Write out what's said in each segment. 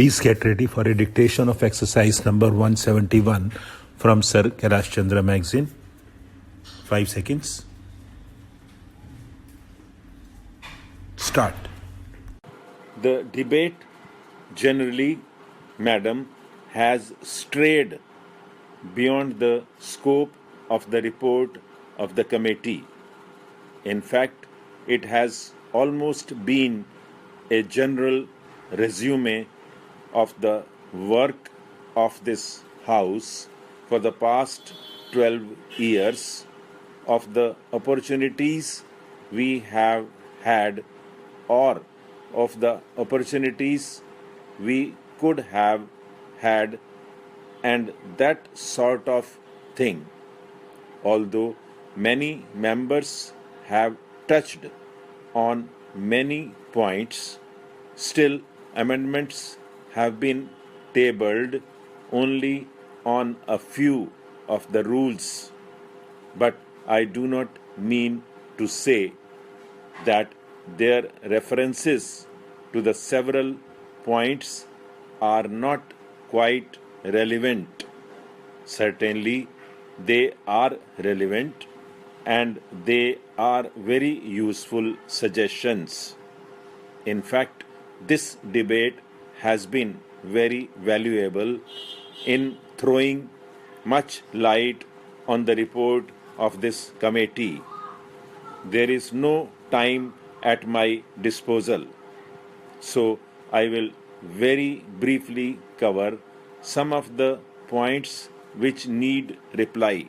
Please get ready for a dictation of exercise number 171 from Sir Kailash Chandra magazine. 5 seconds. Start. The debate generally, madam, has strayed beyond the scope of the report of the committee. In fact, it has almost been a general resume of the work of this House for the past 12 years, of the opportunities we have had or of the opportunities we could have had, and that sort of thing. Although many members have touched on many points, still amendments have been tabled only on a few of the rules. But I do not mean to say that their references to the several points are not quite relevant. Certainly, they are relevant and they are very useful suggestions. In fact, this debate has been very valuable in throwing much light on the report of this committee. There is no time at my disposal, so I will very briefly cover some of the points which need reply.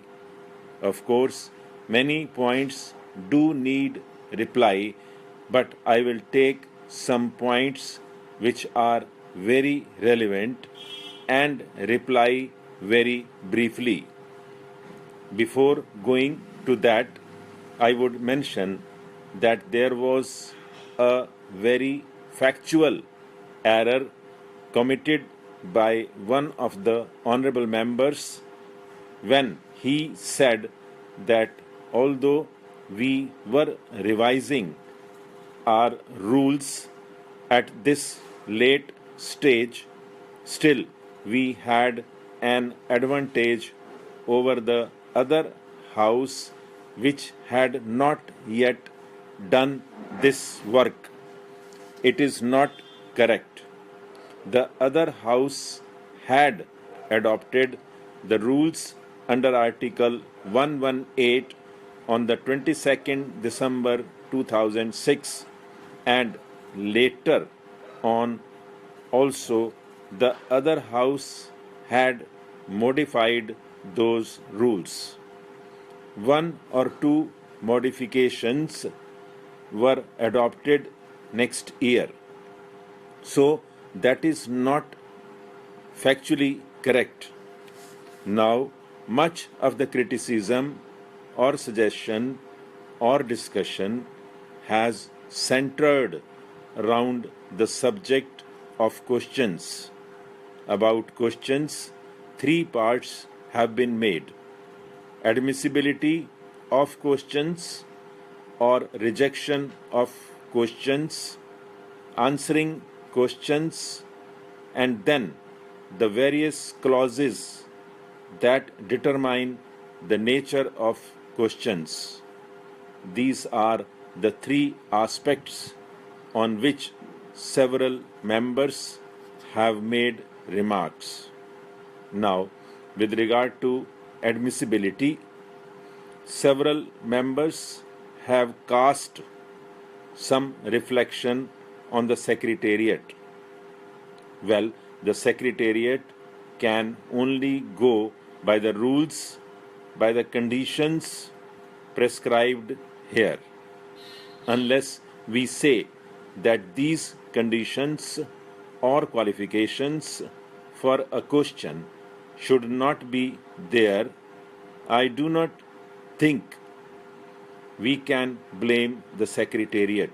Of course, many points do need reply, but I will take some points which are very relevant and reply very briefly. Before going to that, I would mention that there was a very factual error committed by one of the honorable members when he said that although we were revising our rules at this late stage, still we had an advantage over the other house which had not yet done this work. It is not correct. The other house had adopted the rules under Article 118 on the 22nd December 2006, and later on also the other house had modified those rules. One or two modifications were adopted next year. So that is not factually correct. Now, much of the criticism or suggestion or discussion has centered around the subject of questions. About questions, three parts have been made: admissibility of questions or rejection of questions, answering questions, and then the various clauses that determine the nature of questions. These are the three aspects on which several members have made remarks. Now, with regard to admissibility, several members have cast some reflection on the Secretariat. Well, the Secretariat can only go by the rules, by the conditions prescribed here. Unless we say that these conditions or qualifications for a question should not be there, I do not think we can blame the Secretariat.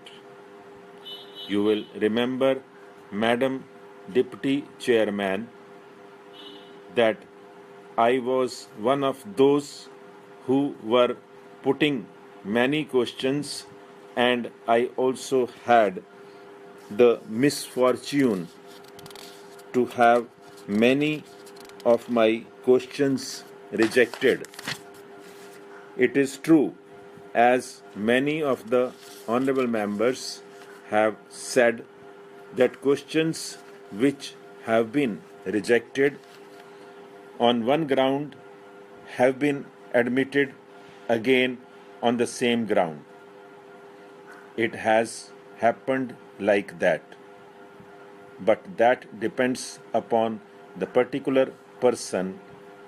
You will remember, Madam Deputy Chairman, that I was one of those who were putting many questions, and I also had the misfortune to have many of my questions rejected. It is true, as many of the honorable members have said, that questions which have been rejected on one ground have been admitted again on the same ground. It has happened like that. But that depends upon the particular person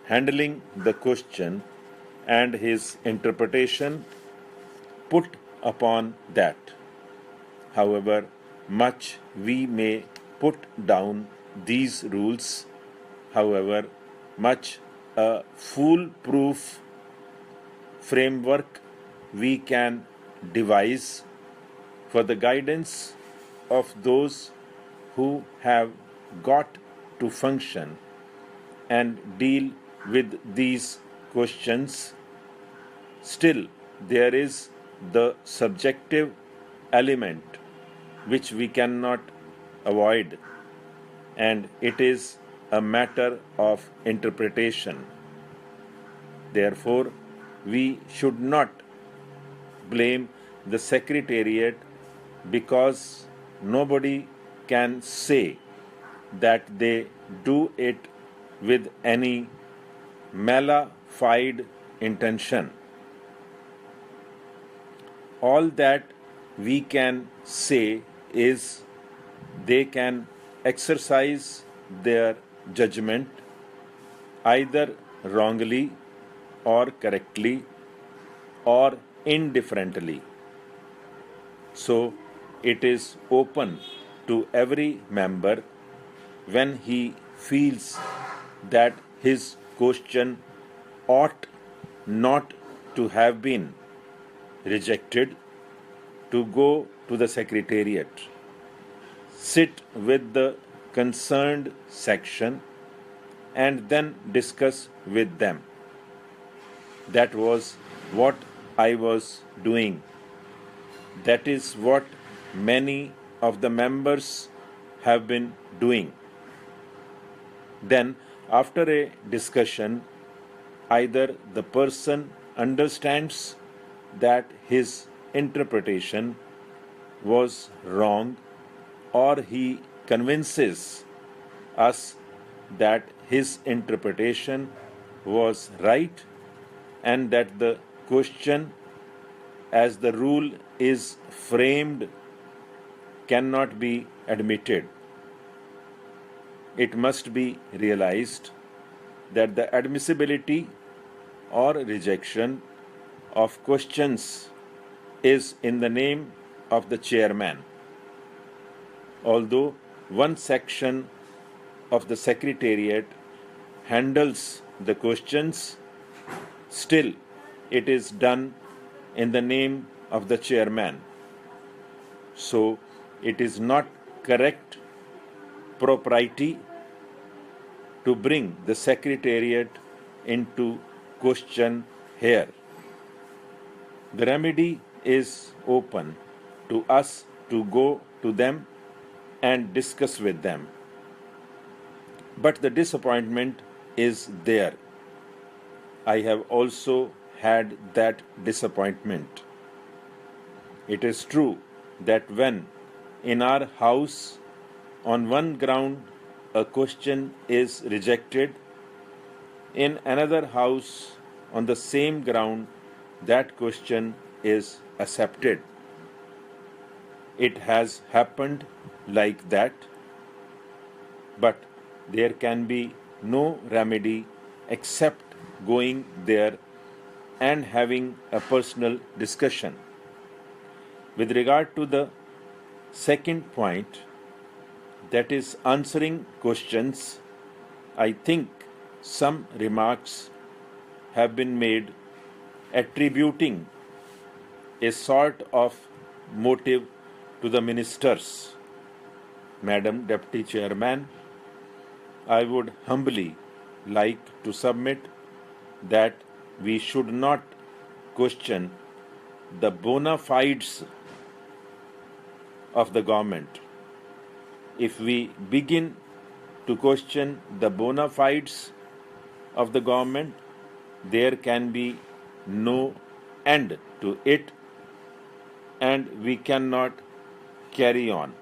handling the question and his interpretation put upon that. However much we may put down these rules, however much a foolproof framework we can devise for the guidance of those who have got to function and deal with these questions, still there is the subjective element which we cannot avoid, and it is a matter of interpretation. Therefore, we should not blame the Secretariat because nobody can say that they do it with any mala-fide intention. All that we can say is they can exercise their judgment either wrongly or correctly or indifferently. So it is open to every member when he feels that his question ought not to have been rejected to go to the Secretariat, sit with the concerned section, and then discuss with them. That was what I was doing. That is what many of the members have been doing. Then, after a discussion, either the person understands that his interpretation was wrong, or he convinces us that his interpretation was right and that the question, as the rule is framed, cannot be admitted. It must be realized that the admissibility or rejection of questions is in the name of the chairman. Although one section of the Secretariat handles the questions, still it is done in the name of the chairman. So it is not correct propriety to bring the Secretariat into question here. The remedy is open to us to go to them and discuss with them. But the disappointment is there. I have also had that disappointment. It is true that when in our house on one ground a question is rejected, in another house on the same ground that question is accepted. It has happened like that, but there can be no remedy except going there and having a personal discussion. With regard to the second point, that is answering questions, I think some remarks have been made attributing a sort of motive to the ministers. Madam Deputy Chairman, I would humbly like to submit that we should not question the bona fides of the government. If we begin to question the bona fides of the government, there can be no end to it, and we cannot carry on.